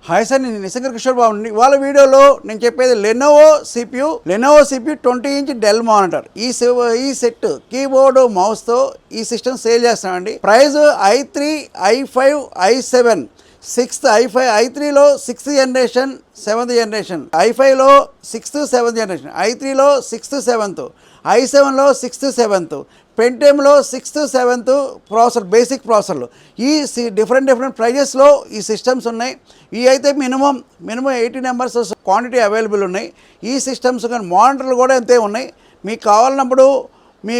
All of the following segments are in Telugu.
హాయ్ సార్, నేను నిసంగర్ కిషోర్ బాబు అండి. ఇవాళ వీడియోలో నేను చెప్పేది Lenovo CPU 20 inch Dell monitor. ఈ సెట్ కీబోర్డ్ మౌస్తో ఈ సిస్టమ్ సేల్ చేస్తామండి. Price i3, i5, i7, 6th i5, i3లో 6th జనరేషన్, 7th జనరేషన్, i5లో 6th, 7th జనరేషన్, i3లో 6th, 7th, i7లో 6th, 7th, పెంటియంలో 6th, 7th ప్రాసెసర్, బేసిక్ ప్రాసెసర్లు. ఈ డిఫరెంట్ ప్రైజెస్లో ఈ సిస్టమ్స్ ఉన్నాయి. ఇవి అయితే మినిమం 80 నెంబర్స్ క్వాంటిటీ అవైలబుల్ ఉన్నాయి. ఈ సిస్టమ్స్ కానీ మానిటర్లు కూడా అంతే ఉన్నాయి. మీకు కావాలన్నప్పుడు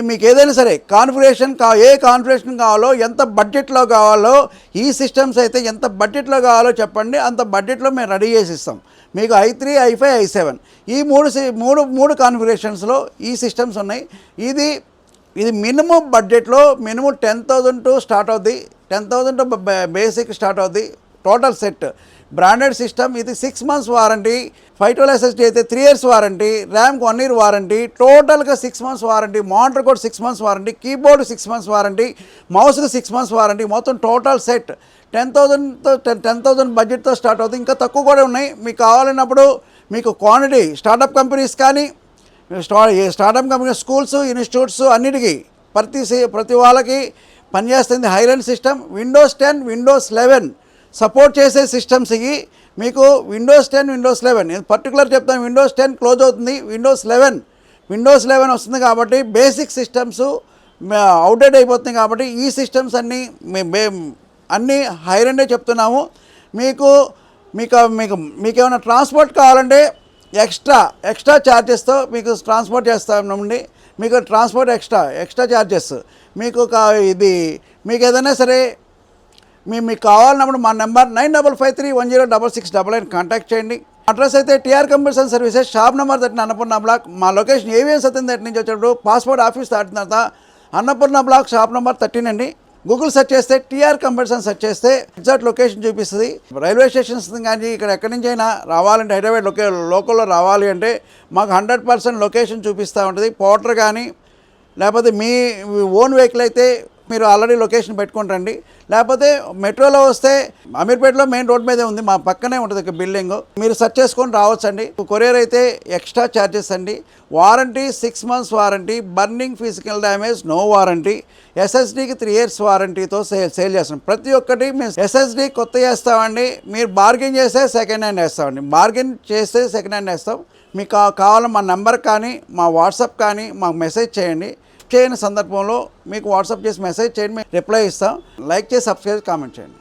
మీకు ఏదైనా సరే కాన్ఫిగరేషన్ ఏ కాన్ఫిగరేషన్ కావాలో, ఎంత బడ్జెట్లో కావాలో, ఈ సిస్టమ్స్ అయితే ఎంత బడ్జెట్లో కావాలో చెప్పండి, అంత బడ్జెట్లో మేము రెడీ చేసి ఇస్తాం. మీకు i3, i5, i7 ఈ మూడు కాన్ఫిగరేషన్స్లో ఈ సిస్టమ్స్ ఉన్నాయి. ఇది మినిమం బడ్జెట్లో మినిమం 10,000 స్టార్ట్ అవుద్ది. 10,000 బేసిక్ స్టార్ట్ అవుద్ది. Total set branded system. ఇది 6 months వారంటీ, 512 SSD అయితే 3 years వారంటీ, ర్యామ్కి 1 year వారంటీ, టోటల్గా 6 months వారంటీ, మానిటర్ కూడా 6 months warranty, keyboard 6 months warranty, మౌస్కి 6 months వారంటీ. మొత్తం టోటల్ సెట్ 10,000 బడ్జెట్తో స్టార్ట్ అవుతుంది. ఇంకా తక్కువ కూడా ఉన్నాయి. మీకు కావాలన్నప్పుడు మీకు క్వాంటిటీ స్టార్టప్ కంపెనీస్ కానీ, స్టార్టప్ కంపెనీ, స్కూల్స్, ఇన్స్టిట్యూట్స్ అన్నిటికీ ప్రతి వాళ్ళకి పనిచేస్తుంది. హైలెండ్ సిస్టమ్. విండోస్ 10, విండోస్ 11 సపోర్ట్ చేసే సిస్టమ్స్ ఇవి. మీకు విండోస్ 10, విండోస్ 11 నేను పర్టికులర్ చెప్తాను. విండోస్ 10 క్లోజ్ అవుతుంది, విండోస్ 11 వస్తుంది. కాబట్టి బేసిక్ సిస్టమ్స్ అవుట్డేట్ అయిపోతుంది. కాబట్టి ఈ సిస్టమ్స్ అన్నీ హైలెండే చెప్తున్నాము. మీకు ఏమైనా ట్రాన్స్పోర్ట్ కావాలంటే ఎక్స్ట్రా ఛార్జెస్తో మీకు ట్రాన్స్పోర్ట్ చేస్తామండి. మీకు ట్రాన్స్పోర్ట్ ఎక్స్ట్రా ఛార్జెస్. మీకు ఏదైనా సరే మీకు కావాలన్నప్పుడు మా నెంబర్ 9553106699 కాంటాక్ట్ చేయండి. అడ్రస్ అయితే TR computers and services, shop number 13, Annapurna block. మా లొకేషన్ ఏవిఎన్ సత్యం దగ్గర నుంచి వచ్చేటప్పుడు పాస్పోర్ట్ ఆఫీస్ దాటిన తర్వాత అన్నపూర్ణ బ్లాక్, షాప్ నెంబర్ 13 అండి. గూగుల్ సెర్చ్ చేస్తే టీఆర్ కంప్యూటర్స్ అని సెర్చ్ చేస్తే ఎగ్జాక్ట్ లొకేషన్ చూపిస్తుంది. రైల్వే స్టేషన్స్ కానీ ఇక్కడ ఎక్కడి నుంచి అయినా రావాలంటే, హైదరాబాద్ లోకల్లో రావాలి అంటే మాకు 100% లొకేషన్ చూపిస్తూ ఉంటుంది. పోర్టర్ కానీ, లేకపోతే మీ ఓన్ వెహికల్ అయితే మీరు ఆల్రెడీ లొకేషన్ పెట్టుకుంటారండి. లేకపోతే మెట్రోలో వస్తే అమీర్పేటలో మెయిన్ రోడ్ మీదే ఉంది, మా పక్కనే ఉంటుంది బిల్డింగ్. మీరు సెర్చ్ చేసుకొని రావచ్చండి. కొరియర్ అయితే ఎక్స్ట్రా ఛార్జెస్ అండి. Warranty 6 months warranty, burning, physical damage no warranty. ఎస్ఎస్డీకి 3 years వారంటీతో సేల్ చేస్తాం. ప్రతి ఒక్కటి మేము ఎస్ఎస్డీ కొత్త వేస్తామండి. మీరు బార్గెన్ చేస్తే సెకండ్ హ్యాండ్ వేస్తామండి. బార్గెన్ చేస్తే సెకండ్ హ్యాండ్ వేస్తాం. మీకు కావాలని మా నెంబర్ కానీ, మా వాట్సాప్ కానీ మాకు మెసేజ్ చేయండి. చేయని సందర్భంలో మీకు వాట్సాప్ చేసి మెసేజ్ చేయండి, మేము రిప్లై ఇస్తాం. లైక్ చేసి, సబ్స్క్రైబ్, కామెంట్ చేయండి.